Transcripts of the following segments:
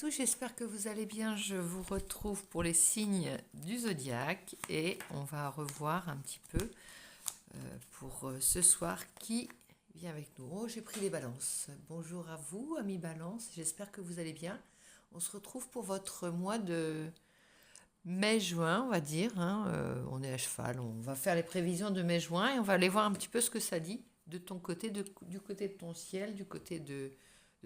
tous, j'espère que vous allez bien. Je vous retrouve pour les signes du zodiaque et on va revoir un petit peu pour ce soir qui vient avec nous. Oh, j'ai pris les balances. Bonjour à vous, amis balance, j'espère que vous allez bien. On se retrouve pour votre mois de mai-juin, on va dire. On est à cheval, on va faire les prévisions de mai-juin et on va aller voir un petit peu ce que ça dit de ton côté, du côté de ton ciel, du côté de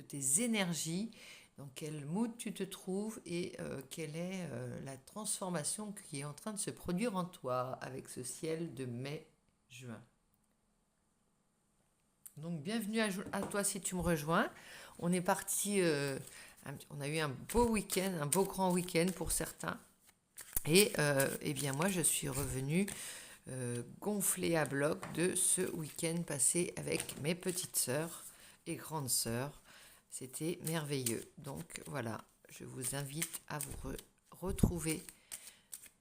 tes énergies, dans quel mood tu te trouves et quelle est la transformation qui est en train de se produire en toi avec ce ciel de mai-juin. Donc bienvenue à toi si tu me rejoins. On est parti, on a eu un beau week-end, un beau grand week-end pour certains. Et eh bien moi je suis revenue gonflée à bloc de ce week-end passé avec mes petites sœurs et grandes sœurs. C'était merveilleux. Donc voilà, je vous invite à vous retrouver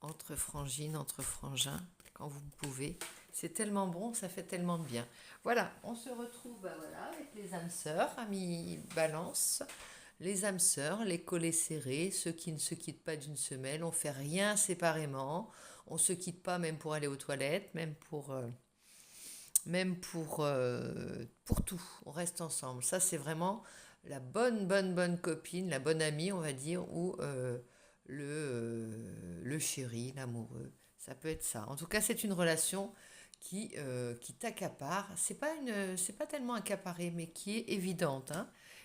entre frangines, entre frangins, quand vous pouvez. C'est tellement bon, ça fait tellement de bien. Voilà, on se retrouve avec les âmes sœurs, amis balance. Les âmes sœurs, les collets serrés, ceux qui ne se quittent pas d'une semelle, on fait rien séparément, on se quitte pas même pour aller aux toilettes, même pour tout, on reste ensemble. Ça c'est vraiment la bonne copine, la bonne amie on va dire, ou le chéri, l'amoureux. Ça peut être ça. En tout cas c'est une relation qui t'accapare. C'est pas tellement accaparé, mais qui est évidente.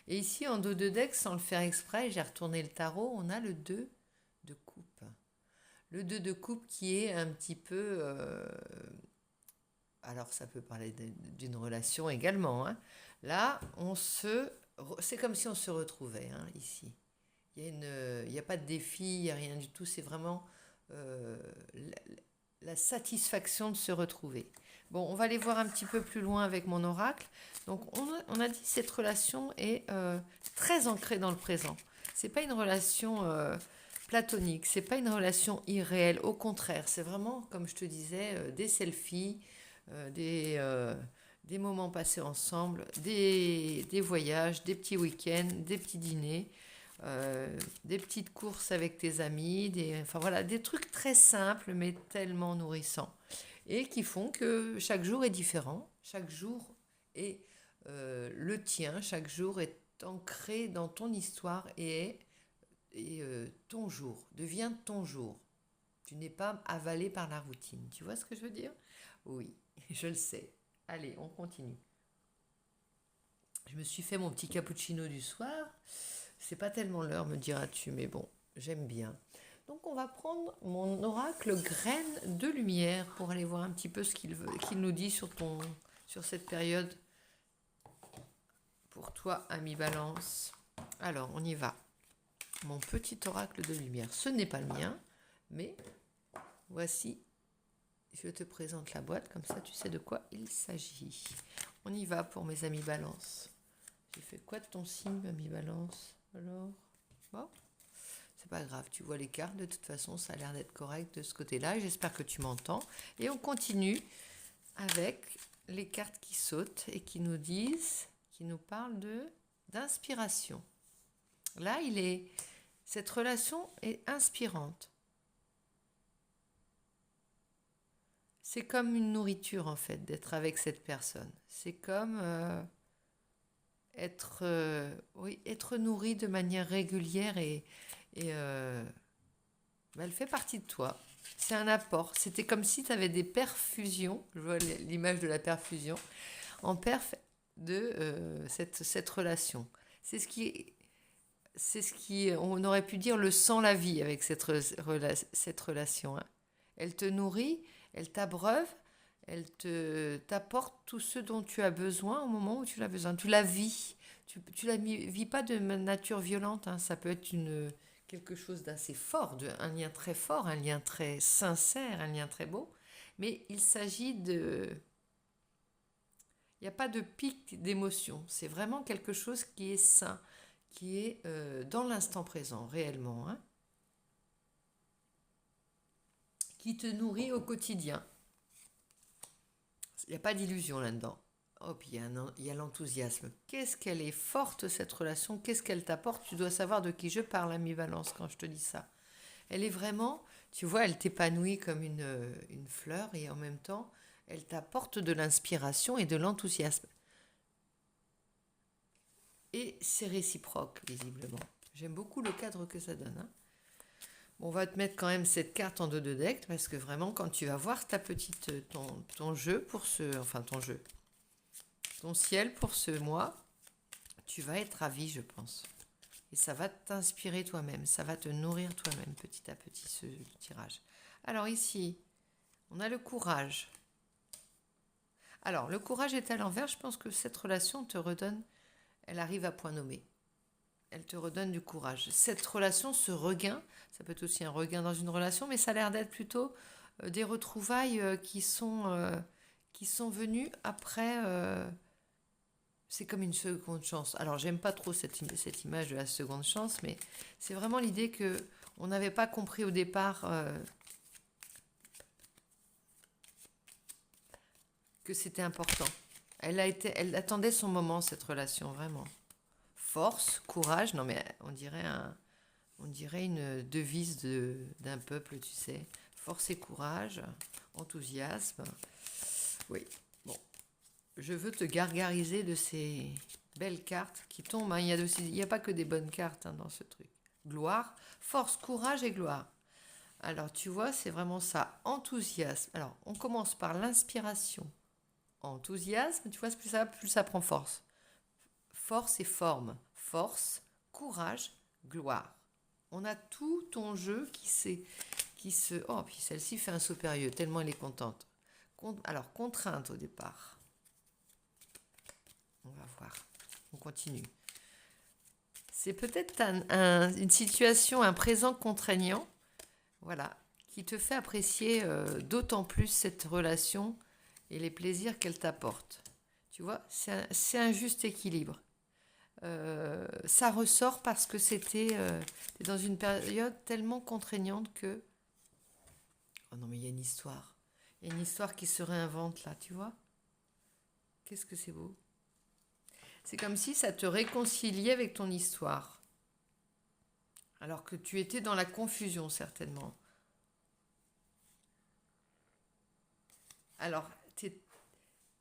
Et ici, en dos de deck, sans le faire exprès, j'ai retourné le tarot, on a le 2 de coupe. Le 2 de coupe qui est un petit peu... alors, ça peut parler d'une relation également. Là, c'est comme si on se retrouvait ici. Il y a pas de défi, il n'y a rien du tout. C'est vraiment la satisfaction de se retrouver. Bon, on va aller voir un petit peu plus loin avec mon oracle. Donc, on a dit que cette relation est très ancrée dans le présent. C'est pas une relation platonique, c'est pas une relation irréelle. Au contraire, c'est vraiment, comme je te disais, des selfies, des moments passés ensemble, des voyages, des petits week-ends, des petits dîners. Des petites courses avec tes amis, enfin voilà, des trucs très simples mais tellement nourrissants et qui font que chaque jour est différent, chaque jour est le tien, chaque jour est ancré dans ton histoire et ton jour, devient ton jour. Tu n'es pas avalé par la routine. Tu vois ce que je veux dire? Oui, je le sais. Allez, on continue. Je me suis fait mon petit cappuccino du soir. C'est pas tellement l'heure, me diras-tu, mais bon, j'aime bien. Donc on va prendre mon oracle graine de lumière pour aller voir un petit peu ce qu'il nous dit sur cette période pour toi, ami Balance. Alors, on y va. Mon petit oracle de lumière. Ce n'est pas le mien, mais voici, je te présente la boîte, comme ça tu sais de quoi il s'agit. On y va pour mes amis Balance. J'ai fait quoi de ton signe, ami Balance? Alors, bon, c'est pas grave, tu vois les cartes, de toute façon, ça a l'air d'être correct de ce côté-là. J'espère que tu m'entends. Et on continue avec les cartes qui sautent et qui nous parlent d'inspiration. Là, cette relation est inspirante. C'est comme une nourriture, en fait, d'être avec cette personne. C'est comme être nourri de manière régulière et elle fait partie de toi. C'est un apport. C'était comme si tu avais des perfusions, je vois l'image de la perfusion, en perf de cette relation. C'est ce qui, on aurait pu dire le sang, la vie avec cette relation. Elle te nourrit, elle t'abreuve, elle t'apporte tout ce dont tu as besoin au moment où tu l'as besoin. Tu la vis. Tu la vis pas de nature violente. Ça peut être quelque chose d'assez fort, un lien très fort, un lien très sincère, un lien très beau. Mais il s'agit de... Il n'y a pas de pic d'émotion. C'est vraiment quelque chose qui est sain, qui est dans l'instant présent, réellement. Qui te nourrit au quotidien. Il n'y a pas d'illusion là-dedans. Oh, puis il y a l'enthousiasme. Qu'est-ce qu'elle est forte, cette relation? Qu'est-ce qu'elle t'apporte? Tu dois savoir de qui je parle, Ami Valence, quand je te dis ça. Elle est vraiment, tu vois, elle t'épanouit comme une fleur et en même temps, elle t'apporte de l'inspiration et de l'enthousiasme. Et c'est réciproque, visiblement. J'aime beaucoup le cadre que ça donne. Hein. Bon, on va te mettre quand même cette carte en dos de deck parce que vraiment, quand tu vas voir ton jeu pour ton ciel pour ce mois, tu vas être ravi, je pense. Et ça va t'inspirer toi-même, ça va te nourrir toi-même petit à petit ce tirage. Alors ici, on a le courage. Alors, le courage est à l'envers, je pense que cette relation te redonne, elle arrive à point nommé. Elle te redonne du courage. Cette relation, ce regain, ça peut être aussi un regain dans une relation, mais ça a l'air d'être plutôt des retrouvailles qui sont venues après. C'est comme une seconde chance. Alors, j'aime pas trop cette image de la seconde chance, mais c'est vraiment l'idée que on n'avait pas compris au départ que c'était important. Elle attendait son moment, cette relation, vraiment. Force, courage, non mais on dirait une devise d'un peuple, tu sais. Force et courage, enthousiasme. Oui, bon. Je veux te gargariser de ces belles cartes qui tombent. Hein. Il n'y a pas que des bonnes cartes hein, dans ce truc. Gloire, force, courage et gloire. Alors, tu vois, c'est vraiment ça. Enthousiasme. Alors, on commence par l'inspiration. Enthousiasme, tu vois, plus ça prend force. Force et forme. Force, courage, gloire. On a tout ton jeu qui se... Oh, puis celle-ci fait un saut périlleux, tellement elle est contente. Alors, contrainte au départ. On va voir. On continue. C'est peut-être une situation, un présent contraignant, voilà, qui te fait apprécier d'autant plus cette relation et les plaisirs qu'elle t'apporte. Tu vois, c'est un juste équilibre. Ça ressort parce que t'es dans une période tellement contraignante que... Oh non, mais il y a une histoire. Il y a une histoire qui se réinvente là, tu vois. Qu'est-ce que c'est beau. C'est comme si ça te réconciliait avec ton histoire. Alors que tu étais dans la confusion, certainement. Alors,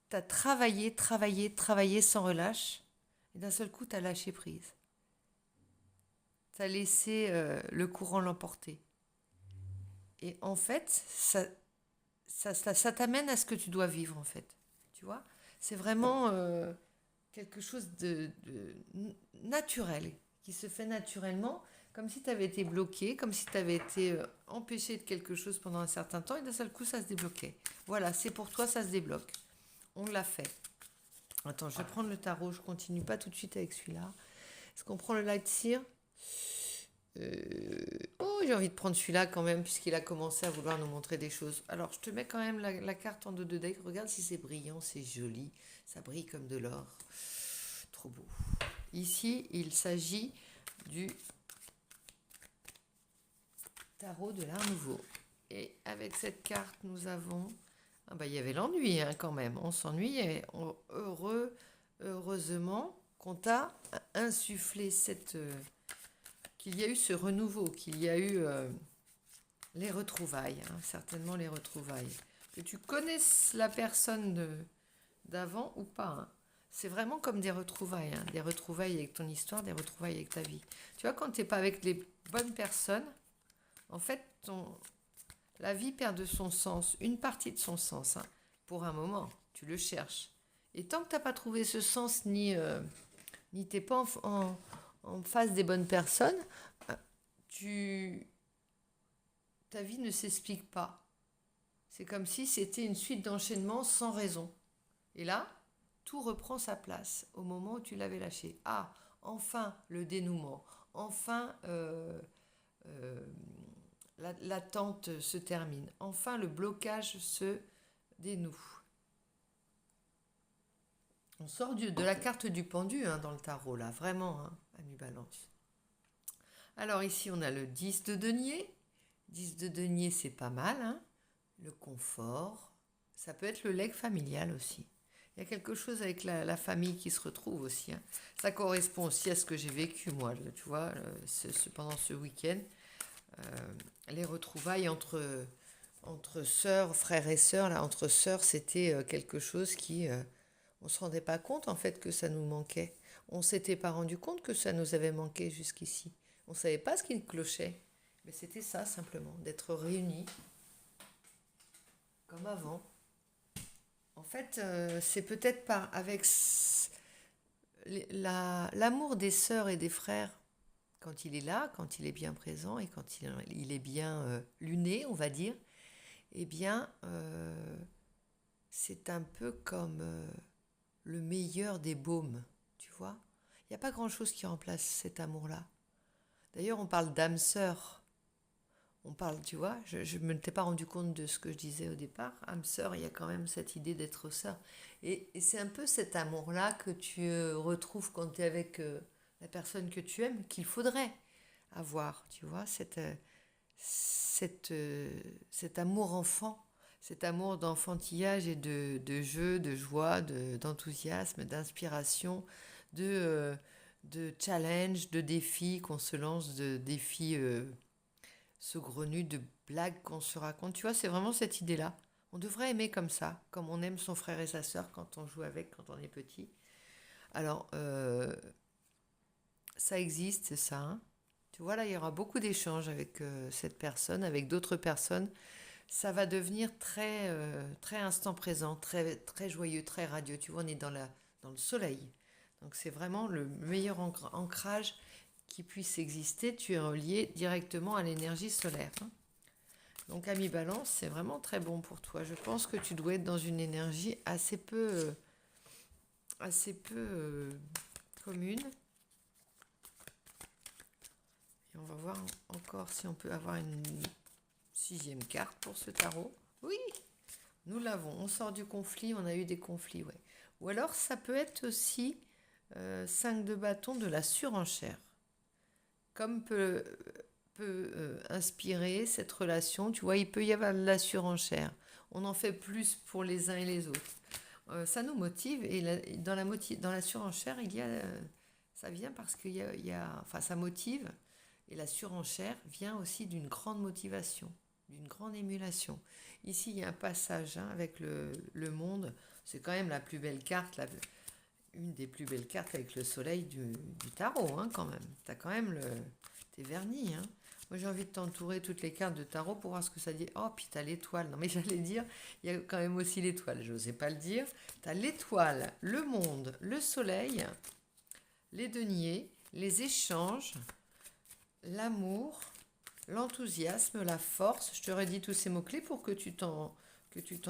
t'as travaillé, travaillé, travaillé sans relâche. Et d'un seul coup, t'as lâché prise. T'as laissé le courant l'emporter. Et en fait, ça t'amène à ce que tu dois vivre, en fait. Tu vois. C'est vraiment quelque chose de naturel, qui se fait naturellement, comme si tu avais été bloqué, comme si tu avais été empêché de quelque chose pendant un certain temps, et d'un seul coup, ça se débloquait. Voilà, c'est pour toi, ça se débloque. On l'a fait. Attends, je vais prendre le tarot, je continue pas tout de suite avec celui-là. Est-ce qu'on prend le light seer Oh, j'ai envie de prendre celui-là quand même, puisqu'il a commencé à vouloir nous montrer des choses. Alors, je te mets quand même la carte en dos de deck. Regarde si c'est brillant, c'est joli. Ça brille comme de l'or. Trop beau. Ici, il s'agit du tarot de l'art nouveau. Et avec cette carte, nous avons... Ah bah, il y avait l'ennui hein, quand même. On s'ennuyait. Heureusement qu'on t'a insufflé qu'il y a eu ce renouveau, qu'il y a eu les retrouvailles, hein, certainement les retrouvailles. Que tu connaisses la personne d'avant ou pas. Hein. C'est vraiment comme des retrouvailles. Hein, des retrouvailles avec ton histoire, des retrouvailles avec ta vie. Tu vois, quand tu n'es pas avec les bonnes personnes, en fait, la vie perd de son sens, une partie de son sens. Hein, pour un moment, tu le cherches. Et tant que tu n'as pas trouvé ce sens, ni tu n'es pas en face des bonnes personnes, ta vie ne s'explique pas. C'est comme si c'était une suite d'enchaînements sans raison. Et là, tout reprend sa place au moment où tu l'avais lâché. Ah, enfin le dénouement. Enfin, l'attente se termine. Enfin, le blocage se dénoue. On sort de la carte du pendu hein, dans le tarot, là, vraiment, hein, Ami Balance. Alors ici, on a le 10 de denier. 10 de denier, c'est pas mal. Hein. Le confort. Ça peut être le legs familial aussi. Il y a quelque chose avec la famille qui se retrouve aussi, hein. Ça correspond aussi à ce que j'ai vécu, moi, tu vois, pendant ce week-end. Les retrouvailles entre sœurs, frères et sœurs, là, entre sœurs, c'était quelque chose qui... on ne se rendait pas compte, en fait, que ça nous manquait. On ne s'était pas rendu compte que ça nous avait manqué jusqu'ici. On ne savait pas ce qui clochait. Mais c'était ça, simplement, d'être réunis, comme avant. En fait, c'est peut-être avec l'amour des sœurs et des frères, quand il est là, quand il est bien présent et quand il est bien luné, on va dire, eh bien, c'est un peu comme le meilleur des baumes, tu vois. Il n'y a pas grand-chose qui remplace cet amour-là. D'ailleurs, on parle d'âme sœur. On parle, tu vois, je ne m'étais pas rendu compte de ce que je disais au départ. Âme sœur, il y a quand même cette idée d'être sœur. Et c'est un peu cet amour-là que tu retrouves quand tu es avec la personne que tu aimes, qu'il faudrait avoir, tu vois, cet amour enfant, cet amour d'enfantillage et de jeu, de joie, d'enthousiasme, d'inspiration, de challenge, de défis qu'on se lance, de défis saugrenus, de blagues qu'on se raconte. Tu vois, c'est vraiment cette idée-là. On devrait aimer comme ça, comme on aime son frère et sa sœur quand on joue avec, quand on est petit. Alors, ça existe, c'est ça, hein. Tu vois, là, il y aura beaucoup d'échanges avec cette personne, avec d'autres personnes. Ça va devenir très instant présent, très, très joyeux, très radieux. Tu vois, on est dans le soleil. Donc, c'est vraiment le meilleur ancrage qui puisse exister. Tu es relié directement à l'énergie solaire, hein. Donc, ami Balance, c'est vraiment très bon pour toi. Je pense que tu dois être dans une énergie assez peu commune. Et on va voir encore si on peut avoir une 6e carte pour ce tarot. Oui, nous l'avons. On sort du conflit, on a eu des conflits, ouais. Ou alors ça peut être aussi 5 de bâton de la surenchère. Comme peut inspirer cette relation, tu vois, il peut y avoir de la surenchère. On en fait plus pour les uns et les autres. Ça nous motive et dans la surenchère, ça vient parce enfin, ça motive. Et la surenchère vient aussi d'une grande motivation, d'une grande émulation. Ici, il y a un passage, hein, avec le monde. C'est quand même la plus belle carte, une des plus belles cartes avec le soleil du tarot, hein, quand même. T'es verni, hein. Moi, j'ai envie de t'entourer toutes les cartes de tarot pour voir ce que ça dit. Oh, puis t'as l'étoile. Non, mais j'allais dire, il y a quand même aussi l'étoile. Je n'osais pas le dire. T'as l'étoile, le monde, le soleil, les deniers, les échanges, l'amour, l'enthousiasme, la force. Je te redis tous ces mots-clés pour que tu t'en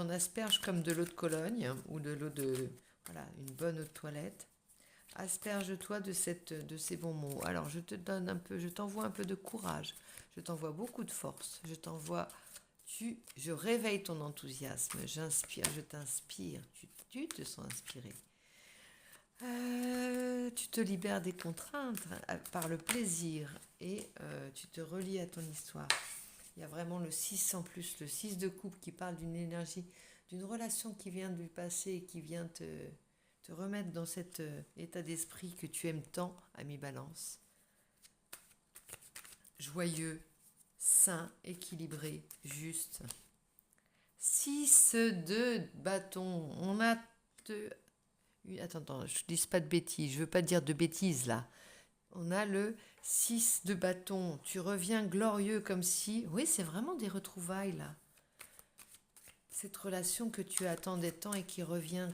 asperges comme de l'eau de Cologne ou de l'eau de... Voilà, une bonne eau de toilette. Asperge-toi de ces bons mots. Alors, je t'envoie un peu de courage. Je t'envoie beaucoup de force. Je réveille ton enthousiasme. J'inspire, je t'inspire. Tu te sens inspiré. Tu te libères des contraintes par le plaisir et tu te relis à ton histoire. Il y a vraiment le 6 en plus, le 6 de coupe qui parle d'une énergie, d'une relation qui vient du passé et qui vient te remettre dans cet état d'esprit que tu aimes tant, ami Balance. Joyeux, sain, équilibré, juste. 6 de bâton. On a Attends, je ne dis pas de bêtises, je ne veux pas dire de bêtises là. On a le 6 de bâton. Tu reviens glorieux comme si... Oui, c'est vraiment des retrouvailles là. Cette relation que tu attendais tant et qui revient.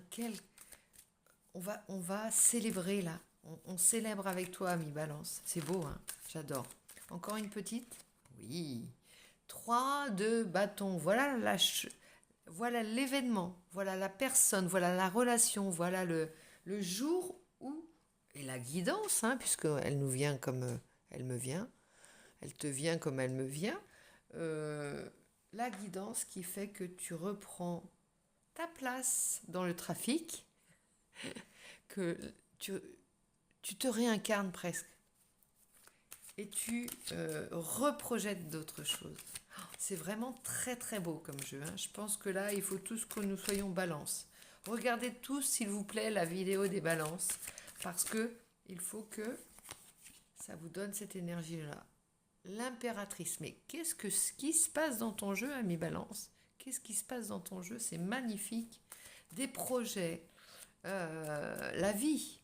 On va célébrer là. On célèbre avec toi, ami Balance. C'est beau, hein. J'adore. Encore une petite? Oui. 3 de bâton. Voilà l'événement, voilà la personne, voilà la relation, voilà le jour où... Et la guidance, hein, puisqu'elle nous vient comme elle me vient, elle te vient comme elle me vient. La guidance qui fait que tu reprends ta place dans le trafic, que tu te réincarnes presque. Et tu reprojettes d'autres choses. C'est vraiment très très beau comme jeu, hein. Je pense que là, il faut tous que nous soyons balance. Regardez tous, s'il vous plaît, la vidéo des balances, parce que il faut que ça vous donne cette énergie-là. L'impératrice. Mais ce qui se passe dans ton jeu, ami Balance? Qu'est-ce qui se passe dans ton jeu? C'est magnifique. Des projets, la vie.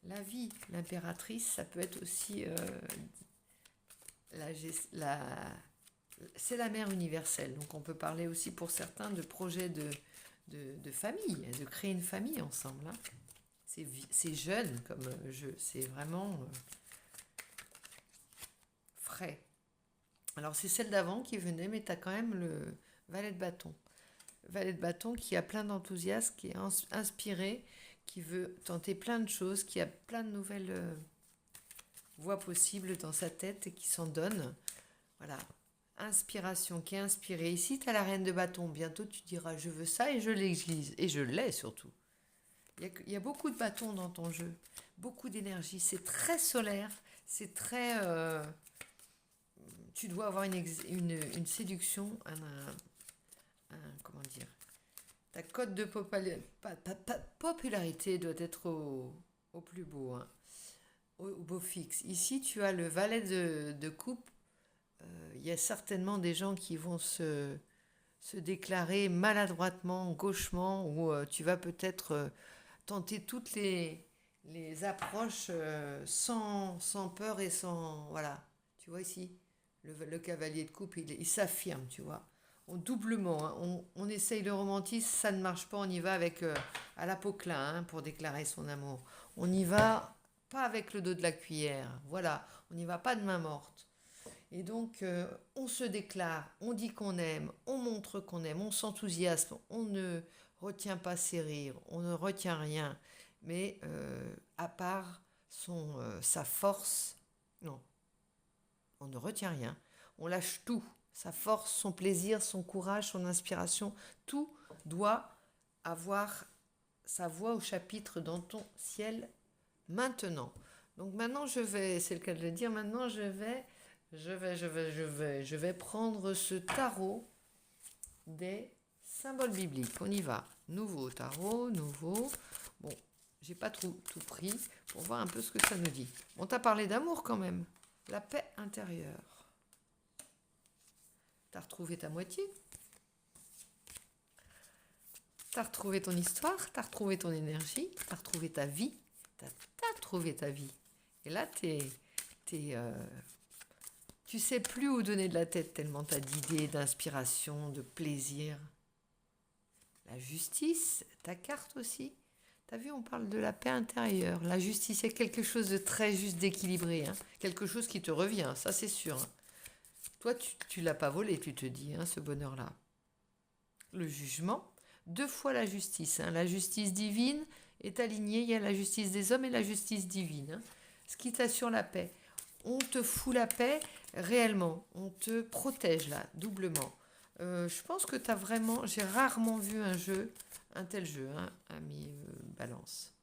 La vie, l'impératrice, ça peut être aussi c'est la mère universelle. Donc on peut parler aussi pour certains de projets de famille, de créer une famille ensemble. Hein. C'est jeune comme jeu, c'est vraiment frais. Alors c'est celle d'avant qui venait, mais tu as quand même le valet de bâton. Valet de bâton qui a plein d'enthousiasme, qui est inspiré, qui veut tenter plein de choses, qui a plein de nouvelles voies possibles dans sa tête et qui s'en donne. Voilà, inspiration, qui est inspirée. Ici, tu as la reine de bâton. Bientôt, tu diras, je veux ça et je l'exige. Et je l'ai surtout. Il y a beaucoup de bâtons dans ton jeu, beaucoup d'énergie. C'est très solaire, c'est très... tu dois avoir une séduction, comment dire, ta cote de popularité doit être au plus beau, hein, au beau fixe. Ici, tu as le valet de coupe. Il y a certainement des gens qui vont se déclarer maladroitement, gauchement, ou tu vas peut-être tenter toutes les approches sans peur et sans... Voilà, tu vois ici, le cavalier de coupe, il s'affirme, tu vois. Doublement, hein. On essaye le romantisme, ça ne marche pas, on y va avec à la poquelin, hein, pour déclarer son amour. On y va pas avec le dos de la cuillère, voilà, on n'y va pas de main morte. Et donc, on se déclare, on dit qu'on aime, on montre qu'on aime, on s'enthousiasme, on ne retient pas ses rires, on ne retient rien. Mais à part sa force, non, on ne retient rien. On lâche tout, sa force, son plaisir, son courage, son inspiration, tout doit avoir sa voix au chapitre dans ton ciel maintenant. Donc maintenant, c'est le cas de le dire, maintenant je vais prendre ce tarot des symboles bibliques. On y va. Nouveau tarot, nouveau. Bon, j'ai pas tout pris pour voir un peu ce que ça nous dit. On t'a parlé d'amour quand même. La paix intérieure. T'as retrouvé ta moitié. T'as retrouvé ton histoire. T'as retrouvé ton énergie. T'as retrouvé ta vie. T'as trouvé ta vie. Et là, tu sais plus où donner de la tête tellement t'as d'idées, d'inspiration, de plaisir. La justice, ta carte aussi. T'as vu, on parle de la paix intérieure. La justice, c'est quelque chose de très juste, d'équilibré. Hein. Quelque chose qui te revient, ça c'est sûr. Hein. Toi, tu l'as pas volé, tu te dis, hein, ce bonheur-là. Le jugement, 2 fois la justice. Hein. La justice divine est alignée. Il y a la justice des hommes et la justice divine. Hein. Ce qui t'assure la paix. On te fout la paix réellement. On te protège là, doublement. Je pense que j'ai rarement vu un tel jeu, hein, ami Balance.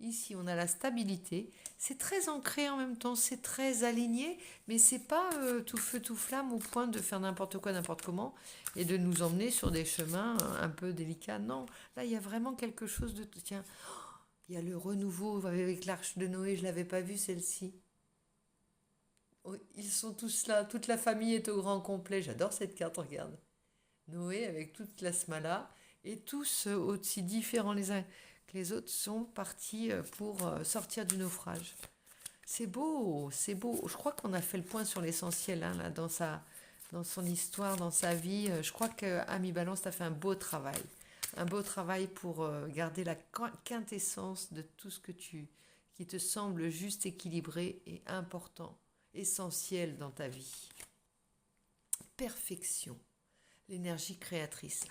Ici, on a la stabilité. C'est très ancré en même temps, c'est très aligné, mais c'est pas tout feu, tout flamme au point de faire n'importe quoi, n'importe comment et de nous emmener sur des chemins un peu délicats. Non, là, il y a vraiment quelque chose de... Tiens, il y a le renouveau avec l'arche de Noé, je l'avais pas vu celle-ci. Oh, ils sont tous là, toute la famille est au grand complet. J'adore cette carte, regarde. Noé avec toute la smala et tous aussi différents les uns que les autres sont partis pour sortir du naufrage. C'est beau, c'est beau. Je crois qu'on a fait le point sur l'essentiel, hein, là, dans son histoire, dans sa vie. Je crois que Ami Balance t'a fait un beau travail. Un beau travail pour garder la quintessence de tout ce qui te semble juste, équilibré et important, essentiel dans ta vie. Perfection. L'énergie créatrice.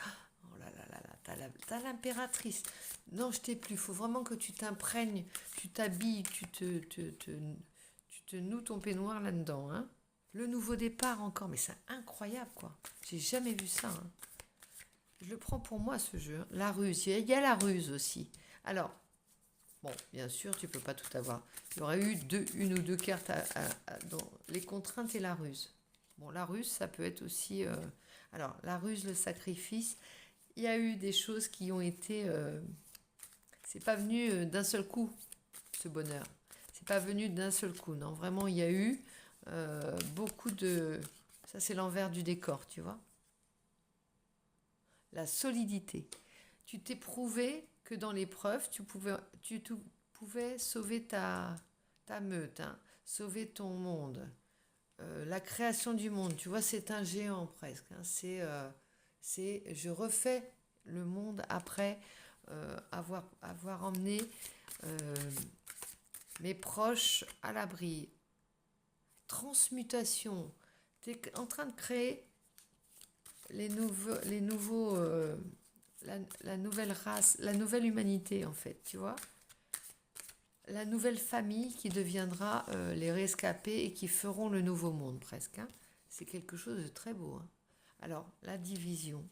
Oh là là là là, t'as l'impératrice. Non, je t'ai plus. Il faut vraiment que tu t'imprègnes, tu t'habilles, tu te noues ton peignoir là-dedans. Hein. Le nouveau départ encore, mais c'est incroyable quoi. J'ai jamais vu ça. Hein. Je le prends pour moi ce jeu. Hein. La ruse, il y a la ruse aussi. Alors, bon, bien sûr, tu peux pas tout avoir. Il y aurait eu une ou deux cartes dans les contraintes et la ruse. Bon, la ruse, ça peut être aussi... alors, la ruse, le sacrifice, il y a eu des choses qui ont été c'est pas venu d'un seul coup, ce bonheur. C'est pas venu d'un seul coup, non. Vraiment, il y a eu beaucoup de... Ça, c'est l'envers du décor, tu vois. La solidité. Tu t'es prouvé que dans l'épreuve, pouvais sauver ta meute, hein, sauver ton monde. La création du monde, tu vois, c'est un géant presque, hein. Je refais le monde après avoir emmené euh, mes proches à l'abri. Transmutation. Tu es en train de créer les nouveaux, la nouvelle race, la nouvelle humanité en fait, tu vois. La nouvelle famille qui deviendra les rescapés et qui feront le nouveau monde presque, hein. C'est quelque chose de très beau, hein. Alors, la division.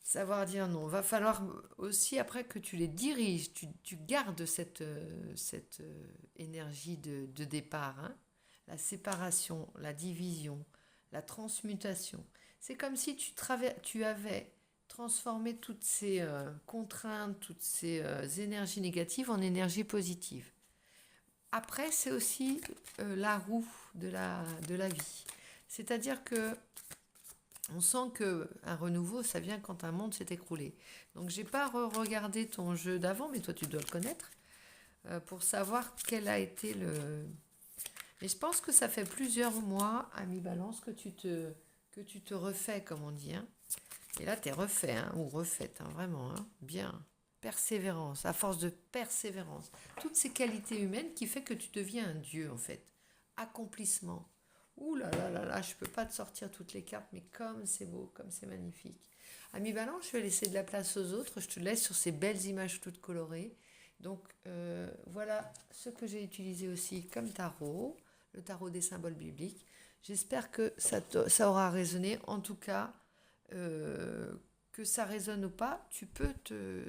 Savoir dire non. Va falloir aussi, après que tu les diriges, tu gardes cette énergie de départ, hein. La séparation, la division, la transmutation. C'est comme si tu avais transformé toutes ces contraintes, toutes ces énergies négatives en énergie positive. Après, c'est aussi la roue de la vie. C'est-à-dire que on sent que un renouveau, ça vient quand un monde s'est écroulé. Donc, j'ai pas regardé ton jeu d'avant, mais toi, tu dois le connaître, pour savoir quel a été le... Mais je pense que ça fait plusieurs mois, ami Balance, que tu te refais, comme on dit, hein. Et là, tu es refait, hein, ou refaite, hein, vraiment, hein, bien. Persévérance, à force de persévérance. Toutes ces qualités humaines qui fait que tu deviens un dieu, en fait. Accomplissement. Ouh là là là là, je peux pas te sortir toutes les cartes, mais comme c'est beau, comme c'est magnifique. Ami Balance, je vais laisser de la place aux autres. Je te laisse sur ces belles images toutes colorées. Donc, voilà ce que j'ai utilisé aussi comme tarot, le tarot des symboles bibliques. J'espère que ça aura résonné. En tout cas, que ça résonne ou pas, tu peux te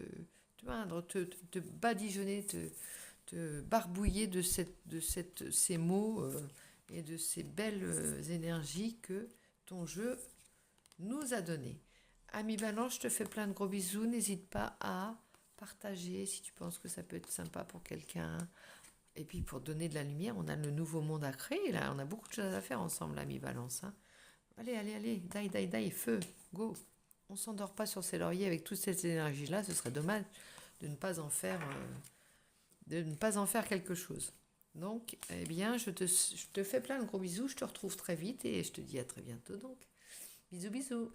badigeonner, te barbouiller ces mots et de ces belles énergies que ton jeu nous a données. Ami Balance, je te fais plein de gros bisous. N'hésite pas à partager si tu penses que ça peut être sympa pour quelqu'un. Et puis pour donner de la lumière, on a le nouveau monde à créer. Là, on a beaucoup de choses à faire ensemble, ami Balance, hein. Allez, allez, allez, die, feu, go. On s'endort pas sur ses lauriers avec toutes ces énergies-là. Ce serait dommage de ne pas en faire, quelque chose. Donc, eh bien, je te fais plein de gros bisous. Je te retrouve très vite et je te dis à très bientôt. Donc, bisous, bisous.